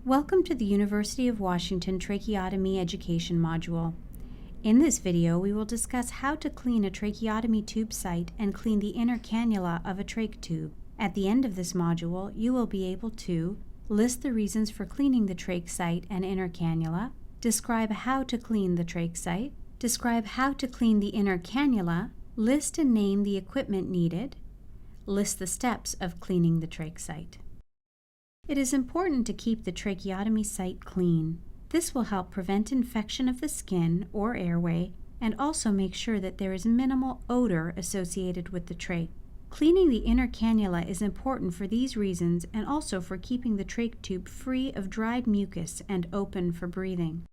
Welcome to the University of Washington Tracheotomy Education module. In this video, we will discuss how to clean a tracheotomy tube site and clean the inner cannula of a trach tube. At the end of this module, you will be able to list the reasons for cleaning the trach site and inner cannula, describe how to clean the trach site, describe how to clean the inner cannula, list and name the equipment needed, list the steps of cleaning the trach site. It is important to keep the tracheotomy site clean. This will help prevent infection of the skin or airway and also make sure that there is minimal odor associated with the trach. Cleaning the inner cannula is important for these reasons and also for keeping the trach tube free of dried mucus and open for breathing.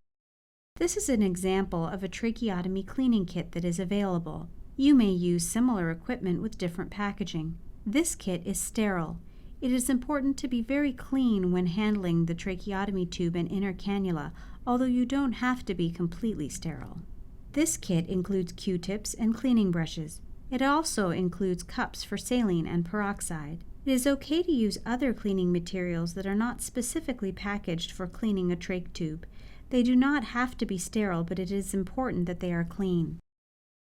This is an example of a tracheotomy cleaning kit that is available. You may use similar equipment with different packaging. This kit is sterile. It is important to be very clean when handling the tracheotomy tube and inner cannula, although you don't have to be completely sterile. This kit includes Q-tips and cleaning brushes. It also includes cups for saline and peroxide. It is okay to use other cleaning materials that are not specifically packaged for cleaning a trach tube. They do not have to be sterile, but it is important that they are clean.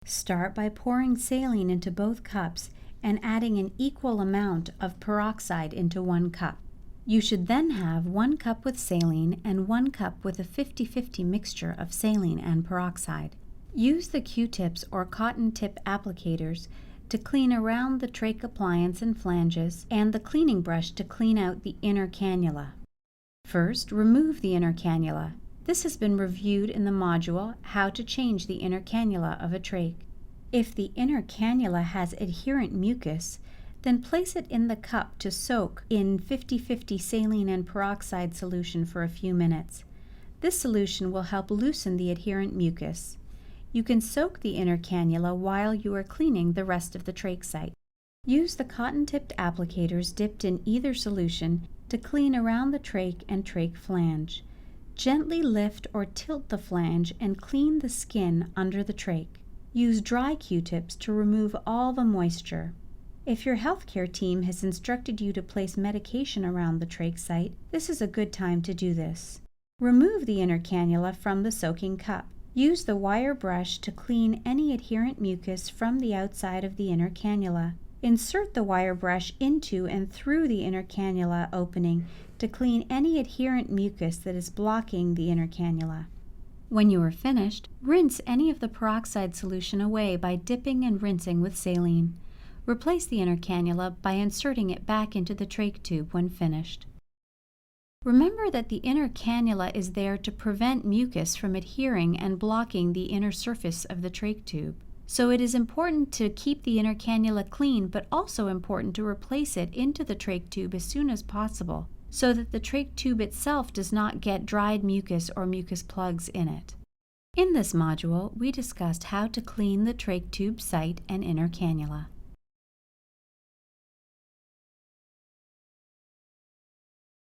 Start by pouring saline into both cups and adding an equal amount of peroxide into one cup. You should then have 1 cup with saline and 1 cup with a 50-50 mixture of saline and peroxide. Use the Q-tips or cotton tip applicators to clean around the trach appliance and flanges and the cleaning brush to clean out the inner cannula. First, remove the inner cannula. This has been reviewed in the module How to Change the Inner Cannula of a Trach. If the inner cannula has adherent mucus, then place it in the cup to soak in 50-50 saline and peroxide solution for a few minutes. This solution will help loosen the adherent mucus. You can soak the inner cannula while you are cleaning the rest of the trach site. Use the cotton-tipped applicators dipped in either solution to clean around the trach and trach flange. Gently lift or tilt the flange and clean the skin under the trach. Use dry Q-tips to remove all the moisture. If your healthcare team has instructed you to place medication around the trach site, this is a good time to do this. Remove the inner cannula from the soaking cup. Use the wire brush to clean any adherent mucus from the outside of the inner cannula. Insert the wire brush into and through the inner cannula opening to clean any adherent mucus that is blocking the inner cannula. When you are finished, rinse any of the peroxide solution away by dipping and rinsing with saline. Replace the inner cannula by inserting it back into the trach tube when finished. Remember that the inner cannula is there to prevent mucus from adhering and blocking the inner surface of the trach tube. So it is important to keep the inner cannula clean, but also important to replace it into the trach tube as soon as possible, so that the trach tube itself does not get dried mucus or mucus plugs in it. In this module, we discussed how to clean the trach tube site and inner cannula.